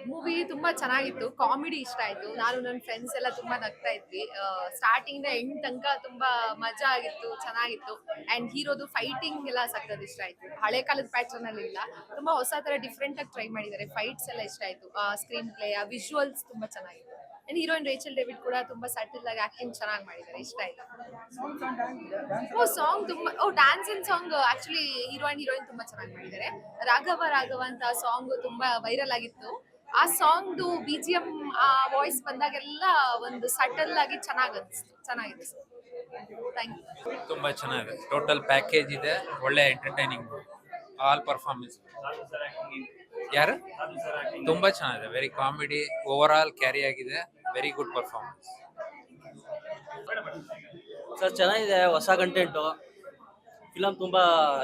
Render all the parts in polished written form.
Movie ತುಂಬಾ ಚೆನ್ನಾಗಿತ್ತು. Comedy ಇಷ್ಟ ಆಯ್ತು. ನಾನು ನನ್ನ ಫ್ರೆಂಡ್ಸ್ ಎಲ್ಲ ತುಂಬಾ ನಗ್ತಾ ಇದ್ವಿ. ಸ್ಟಾರ್ಟಿಂಗ್ ಇಂದ ಎಂಡ್ ತನಕ ತುಂಬಾ ಮಜಾ ಆಗಿತ್ತು, ಚೆನ್ನಾಗಿತ್ತು. ಅಂಡ್ ಹೀರೋದು ಫೈಟಿಂಗ್ ಎಲ್ಲ ಸಖತ್ ಇಷ್ಟ ಆಯ್ತು. ಹಳೆ ಕಾಲದ ಪ್ಯಾಟರ್ನ್ ಅಲ್ಲಿ ಇಲ್ಲ, ತುಂಬಾ ಹೊಸ ತರ ಡಿಫ್ರೆಂಟ್ ಆಗಿ ಟ್ರೈ ಮಾಡಿದ್ದಾರೆ. ಫೈಟ್ಸ್ ಎಲ್ಲ ಇಷ್ಟ ಆಯ್ತು. ಸ್ಕ್ರೀನ್ ಪ್ಲೇ, ವಿಜುವಲ್ಸ್ ತುಂಬಾ ಚೆನ್ನಾಗಿತ್ತು. ಅಂಡ್ ಹೀರೋಯಿನ್ ರೇಚಲ್ ಡೇವಿಡ್ ಕೂಡ ತುಂಬಾ ಸಟಲ್ ಆಗಿ ಆಕ್ಟಿಂಗ್ ಚೆನ್ನಾಗಿ ಮಾಡಿದ್ದಾರೆ. ಇಷ್ಟ ಆಯ್ತು. ಸಾಂಗ್ ತುಂಬಾ dance and song actually heroine ತುಂಬಾ ಚೆನ್ನಾಗಿ ಮಾಡಿದ್ದಾರೆ. ರಾಘವ ರಾಘವ ಅಂತ ಸಾಂಗ್ ತುಂಬಾ ವೈರಲ್ ಆಗಿತ್ತು. ಆ ಸಾಂಗ್ದು BGM ಆ ವಾಯ್ಸ್ ಬಂದಾಗೆಲ್ಲ ಒಂದು ಸಟಲ್ ಆಗಿ ಚೆನ್ನಾಗಿದೆ ಸರ್. Thank you. ತುಂಬಾ ಚೆನ್ನಾಗಿದೆ. ಟೋಟಲ್ ಪ್ಯಾಕೇಜ್ ಇದೆ, ಒಳ್ಳೆ ಎಂಟರ್ಟೈನಿಂಗ್, ಆಲ್ ಪರ್ಫಾರ್ಮೆನ್ಸ್. ಯಾರು ತುಂಬಾ ಚೆನ್ನಾಗಿದೆ. Very comedy, over all carry ಆಗಿದೆ. Very good performance. ಸರ್ ಚೆನ್ನಾಗಿದೆ, ಹೊಸ ಕಂಟೆಂಟು. ಫಿಲಮ್ ತುಂಬ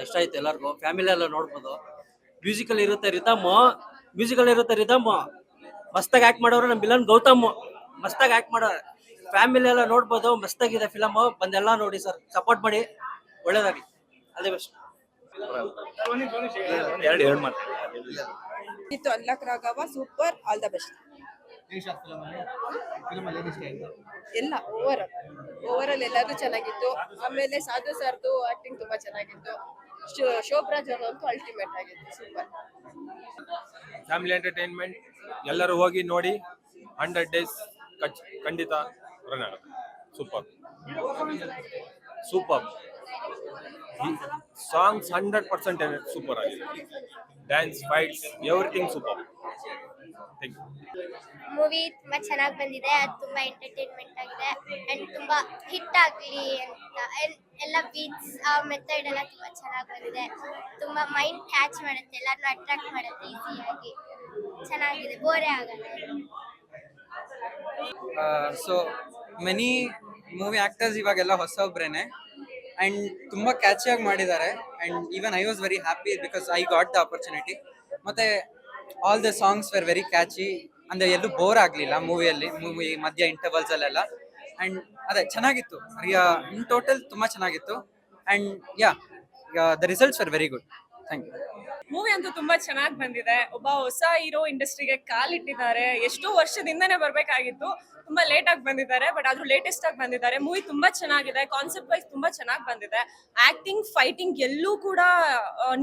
ಇಷ್ಟ ಆಯ್ತು ಎಲ್ಲರಿಗೂ. ಫ್ಯಾಮಿಲಿ ಎಲ್ಲ ನೋಡ್ಬೋದು. ಮ್ಯೂಸಿಕಲ್ ಇರುತ್ತೆ ರಿದಮ್. ಮಸ್ತಾಗಿ ಆ್ಯಕ್ಟ್ ಮಾಡೋರು ನಮ್ಮ ವಿಲನ್ ಗೌತಮ್. ಮಸ್ತಾಗಿ ಆ್ಯಕ್ಟ್ ಮಾಡೋರು. ಫ್ಯಾಮಿಲಿ ಎಲ್ಲ ನೋಡ್ಬೋದು. ಮಸ್ತಾಗಿದೆ ಫಿಲಮು. ಬಂದೆಲ್ಲ ನೋಡಿ ಸರ್, ಸಪೋರ್ಟ್ ಮಾಡಿ. ಒಳ್ಳೇದಾಗಿ. ಅದೇ ಬೆಸ್ಟ್. ಎರಡು ಮಾತು ಇತ್ತು. Unlock Raghava super, all the best. ಎಲ್ಲ ಓವರ್ ಆಲ್ ಎಲ್ಲದೂ ಚೆನ್ನಾಗಿತ್ತು. ಆಮೇಲೆ ಸಾಧು ಸರ್ದು ಆಕ್ಟಿಂಗ್ ತುಂಬಾ ಚೆನ್ನಾಗಿತ್ತು. ಶೋಭರಾಜ್ ಅವ್ರಂತೂ ಅಲ್ಟಿಮೇಟ್ ಆಗಿತ್ತು. ಸೂಪರ್. Family entertainment. ಎಲ್ಲರೂ ಹೋಗಿ ನೋಡಿ. 100 days ಖಂಡಿತ ರನ್ ಆಗುತ್ತೆ. ಸೂಪರ್ ಸಾಂಗ್ಸ್ 100% ಸೂಪರ್ ಆಗಿದೆ. Dance, fights, everything super. Thank you. Movie ತುಂಬಾ ಚೆನ್ನಾಗಿ ಬಂದಿದೆ. ಅದು ತುಂಬಾ ಎಂಟರ್ಟೈನ್ಮೆಂಟ್ ಆಗಿದೆ ಅಂಡ್ ತುಂಬಾ ಹಿಟ್ ಆಗಲಿ ಅಂತ ಎಲ್ಲ ಬೀಟ್ಸ್ ಆ ಮೆಥಡ್ ಎಲ್ಲ ತುಂಬಾ ಚೆನ್ನಾಗಿ ಬಂದಿದೆ. ತುಂಬಾ ಮೈಂಡ್ ಕ್ಯಾಚ್ ಮಾಡುತ್ತೆ, ಎಲ್ಲರನ್ನೂ ಅಟ್ರಾಕ್ಟ್ ಮಾಡುತ್ತೆ ಈಸಿಯಾಗಿ. ಚೆನ್ನಾಗಿದೆ, ಬೋರೇ ಆಗಲ್ಲ. ಸೊ ಮೆನಿ ಮೂವಿ ಆಕ್ಟರ್ಸ್ ಇವಾಗೆಲ್ಲ ಹೊಸೊಬ್ರೇನೆ ಅಂಡ್ ತುಂಬಾ ಕ್ಯಾಚಿಯಾಗಿ ಮಾಡಿದ್ದಾರೆ. And even I was very happy because I got the opportunity. ಮತ್ತೆ all the songs were very catchy. ಅಂದ್ರೆ ಎಲ್ಲೂ ಬೋರ್ ಆಗಲಿಲ್ಲ ಮೂವಿ ಮಧ್ಯ ಇಂಟರ್ವಲ್ಸ್ ಅಲ್ಲೆಲ್ಲ. ಅಂಡ್ ಅದೇ ಚೆನ್ನಾಗಿತ್ತು. ಇನ್ ಟೋಟಲ್ ತುಂಬಾ ಚೆನ್ನಾಗಿತ್ತು. And the results were very good. Thank you. Movie ಅಂತೂ ತುಂಬಾ ಚೆನ್ನಾಗಿ ಬಂದಿದೆ. ಒಬ್ಬ ಹೊಸ ಹೀರೋ ಇಂಡಸ್ಟ್ರಿಗೆ ಕಾಲಿಟ್ಟಿದ್ದಾರೆ. ಎಷ್ಟೋ ವರ್ಷದಿಂದನೇ ಬರ್ಬೇಕಾಗಿತ್ತು, ತುಂಬಾ ಲೇಟ್ ಆಗಿ ಬಂದಿದ್ದಾರೆ. ಬಟ್ ಆದ್ರೂ ಲೇಟೆಸ್ಟ್ ಆಗಿ ಬಂದಿದ್ದಾರೆ. ಮೂವಿ ತುಂಬಾ ಚೆನ್ನಾಗಿದೆ. ಕಾನ್ಸೆಪ್ಟ್ ವೈಸ್ ತುಂಬಾ ಚೆನ್ನಾಗಿ ಬಂದಿದೆ. ಆಕ್ಟಿಂಗ್, ಫೈಟಿಂಗ್ ಎಲ್ಲೂ ಕೂಡ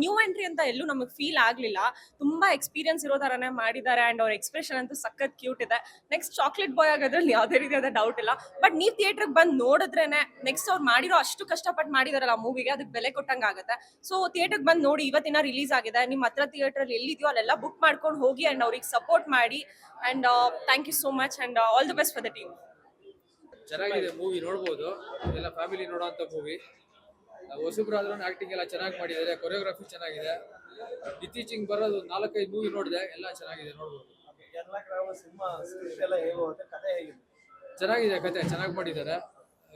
ನ್ಯೂ ಎಂಟ್ರಿ ಅಂತ ಎಲ್ಲೂ ನಮಗೆ ಫೀಲ್ ಆಗ್ಲಿಲ್ಲ. ತುಂಬಾ ಎಕ್ಸ್ಪೀರಿಯನ್ಸ್ ಇರೋ ತರನೇ ಮಾಡಿದ್ದಾರೆ. ಅಂಡ್ ಅವ್ರ ಎಕ್ಸ್ಪ್ರೆಷನ್ ಅಂತೂ ಸಖತ್ ಕ್ಯೂಟ್ ಇದೆ. ನೆಕ್ಸ್ಟ್ ಚಾಕ್ಲೇಟ್ ಬಾಯ್ ಆಗೋದ್ರಲ್ಲಿ ಯಾವುದೇ ರೀತಿಯಾದ ಡೌಟ್ ಇಲ್ಲ. ಬಟ್ ನೀವು ಥಿಯೇಟರ್ಗೆ ಬಂದು ನೋಡಿದ್ರೇನೆ ನೆಕ್ಸ್ಟ್ ಅವ್ರು ಮಾಡಿರೋ ಅಷ್ಟು ಕಷ್ಟಪಟ್ಟು ಮಾಡಿದಾರಲ್ಲ ಮೂವಿಗೆ, ಅದಕ್ಕೆ ಬೆಲೆ ಕೊಟ್ಟಂಗೆ ಆಗುತ್ತೆ. ಸೊ ಥಿಯೇಟರ್ಗೆ ಬಂದು ನೋಡಿ. ಇವತ್ತಿನ ರಿಲೀಸ್ ಆಗಿದೆ. ನಿಮ್ಮ ಹತ್ರ ಥಿಯೇಟರ್ ಎಲ್ಲಿದೆಯೋ ಅಲ್ಲೆಲ್ಲ ಬುಕ್ ಮಾಡ್ಕೊಂಡು ಹೋಗಿ ಅಂಡ್ ಅವ್ರಿಗೆ ಸಪೋರ್ಟ್ ಮಾಡಿ. And thank you so much and all the best for the team. ಚೆನ್ನಾಗಿದೆ ಮೂವಿ, ನೋಡ್ಬೋದು. ಎಲ್ಲ ಫ್ಯಾಮಿಲಿ ನೋಡೋಂಥ ಮೂವಿ. ಹೊಸಬ್ರಾದ್ರೂ ಆಕ್ಟಿಂಗ್ ಎಲ್ಲ ಚೆನ್ನಾಗಿ ಮಾಡಿದ್ದಾರೆ. ಕೊರಿಯೋಗ್ರಫಿ ಚೆನ್ನಾಗಿದೆ. ಇತ್ತೀಚಿಗೆ ಬರೋದು 4-5 ಮೂವಿ ನೋಡಿದೆ, ಎಲ್ಲ ಚೆನ್ನಾಗಿದೆ, ನೋಡ್ಬೋದು. ಚೆನ್ನಾಗಿದೆ, ಕತೆ ಚೆನ್ನಾಗಿ ಮಾಡಿದ್ದಾರೆ.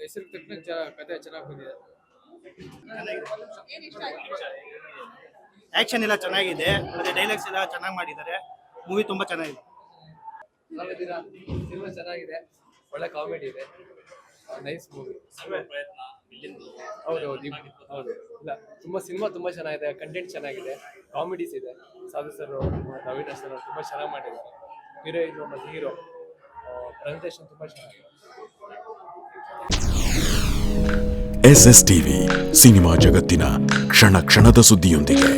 ಹೆಸರಿಗೆ ತಕ್ಕಂಗೆ ಕತೆ ಚೆನ್ನಾಗಿ ಬಂದಿದೆ. ಆಕ್ಷನ್ ಎಲ್ಲ ಚೆನ್ನಾಗಿದೆ, ಮತ್ತೆ ಡೈಲಾಗ್ಸ್ ಎಲ್ಲ ಚೆನ್ನಾಗಿ ಮಾಡಿದ್ದಾರೆ. ಮೂವಿ ತುಂಬಾ ಚೆನ್ನಾಗಿದೆ. ಸಿನಿಮಾ ಚೆನ್ನಾಗಿದೆ, ಒಳ್ಳೆ ಕಾಮಿಡಿ ಇದೆ, ನೈಸ್ ಮೂವಿ. ಹೌದು ಇಲ್ಲ, ಸಿನಿಮಾ ತುಂಬಾ ಚೆನ್ನಾಗಿದೆ. ಕಂಟೆಂಟ್ ಚೆನ್ನಾಗಿದೆ, ಕಾಮಿಡೀಸ್ ಇದೆ. ಸಾಧು ಸರ್, ನವೀನ್ ಸರ್ ತುಂಬಾ ಚೆನ್ನಾಗಿ ಮಾಡಿದ್ದಾರೆ. ಹೀರೋಯಿನ್ ಮತ್ತು ಹೀರೋ ಪ್ರೆಸೆಂಟೇಷನ್ ತುಂಬಾ ಚೆನ್ನಾಗಿದೆ. SS TV ಸಿನಿಮಾ ಜಗತ್ತಿನ ಕ್ಷಣ ಕ್ಷಣದ ಸುದ್ದಿಯೊಂದಿಗೆ.